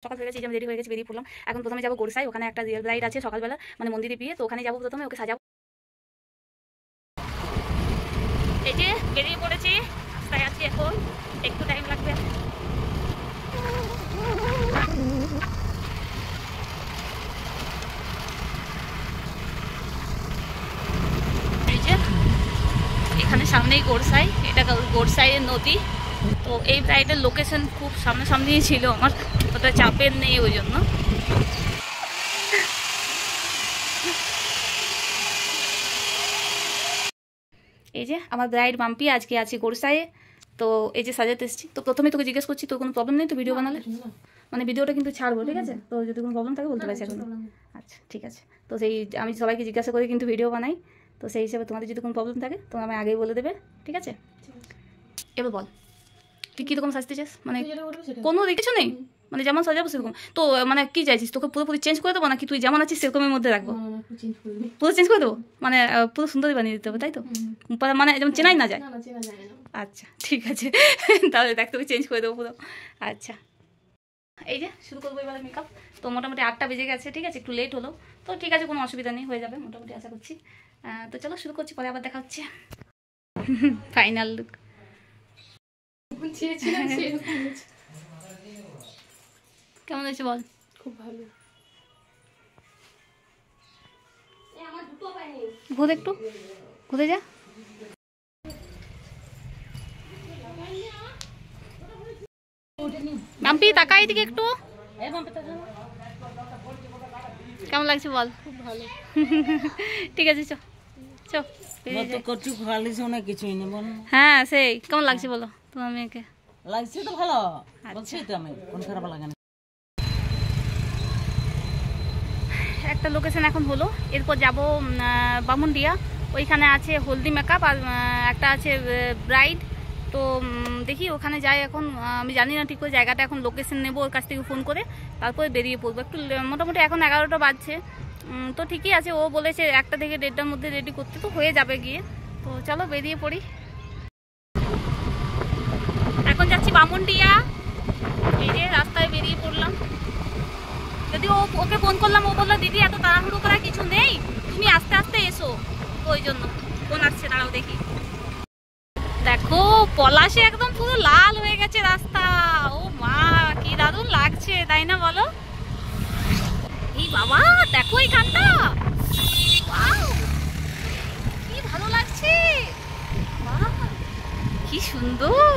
সকাল হয়ে গেছে, রেডি হয়ে গেছে, বেরিয়ে পড়লাম। এখন প্রথমে যাবো গোরসাই, ওখানে একটা রিয়েল ব্রাইড আছে সকালবেলা, মানে মন্দিরে বিয়ে, তো ওখানে যাবো প্রথমে, ওকে সাজাবো। এই যে বেরিয়ে পড়েছি, রাস্তায় আছি এখন, একটু টাইম লাগবে। এই যে এখানে সামনেই গোরসাই, এটা গোরসাইয়ের নদী। তো এই ব্রাইডের লোকেশন খুব সামনাসামনি ছিল, আমার ওটা চাপের নেই ওই জন্য। এই যে আমার ব্রাইড মাম্পি, আজকে আছি গোরসাইয়ে। তো এই যে সাজাতে এসেছি। তো প্রথমে তোকে জিজ্ঞেস করছি, তোর কোনো প্রবলেম নেই তো ভিডিও বানালে? মানে ভিডিওটা কিন্তু ছাড়বো, ঠিক আছে? তো যদি কোনো প্রবলেম থাকে বলতে পারছি এখন। আচ্ছা ঠিক আছে। তো সেই আমি সবাইকে জিজ্ঞাসা করে কিন্তু ভিডিও বানাই, তো সেই হিসাবে তোমাদের যদি কোনো প্রবলেম থাকে তো আমি আগেই বলে দেবে, ঠিক আছে? এবার বল তুই কীরকম সাজতে চাস, মানে কোনো কিছু নেই, মানে যেমন সাজাবো সেরকম। তো মানে কি চাইছিস, তোকে পুরোপুরি চেঞ্জ করে দেবো নাকি তুই যেমন আছিস সেরকমের মধ্যে রাখবো? পুরো চেঞ্জ করে দেবো, মানে পুরো সুন্দরই বানিয়ে দিতে হবে, তাই তো? মানে যেমন চেনাই না যায়। আচ্ছা ঠিক আছে, তাহলে দেখ তোকে চেঞ্জ করে দেবো পুরো। আচ্ছা এই যে শুরু করবো এবারে মেকআপ। তো মোটামুটি 8টা বেজে গেছে, ঠিক আছে? একটু লেট হলো, তো ঠিক আছে, কোনো অসুবিধা নেই, হয়ে যাবে মোটামুটি আশা করছি। তো চলো শুরু করছি, পরে আবার দেখা হচ্ছে। ফাইনাল লুক কেমন হয়েছে বল? খুব ভালো। ঘুরে একটু ঘুরে যা। মাম্পি তাকাই দিকে একটু, কেমন লাগছে বল? খুব ভালো। ঠিক আছে চ চ। হ্যাঁ সেই কেমন লাগছে বলো তোমার মেয়েকে? লাগছে তো ভালো, বলছি তো আমি, কোন খারাপ লাগে না। একটা লোকেশন এখন হলো, এরপর যাব বামুনডিয়া, ওইখানে আছে হলদি মেকআপ, আর একটা আছে ব্রাইড। তো দেখি ওখানে যাই এখন, আমি জানি না ঠিক করে জায়গাটা, এখন লোকেশন নেবো ওর কাছ থেকে ফোন করে, তারপরে বেরিয়ে পড়বো। একটু মোটামুটি এখন 11টা বাজছে, তো ঠিকই আছে, ও বলেছে 1টা থেকে 1:30টার মধ্যে রেডি করতে, তো হয়ে যাবে গিয়ে। তো চলো বেরিয়ে পড়ি। এখন যাচ্ছি বামুনডিয়া, এই যে রাস্তায় বেরিয়ে পড়লাম। যদি ওকে ফোন করলাম, ও বললো দিদি এত তাড়াহুড়ো করার কিছু নেই, তুমি আস্তে আস্তে এসো, ওই জন্য ফোন আসছে, দাঁড়াও দেখি। দেখো পলাশে একদম পুরো লাল হয়ে গেছে রাস্তা, ও মা কি দারুণ লাগছে, তাই না বলো? এই বাবা দেখো এইখানটা, কি ভালো লাগছে, কি সুন্দর।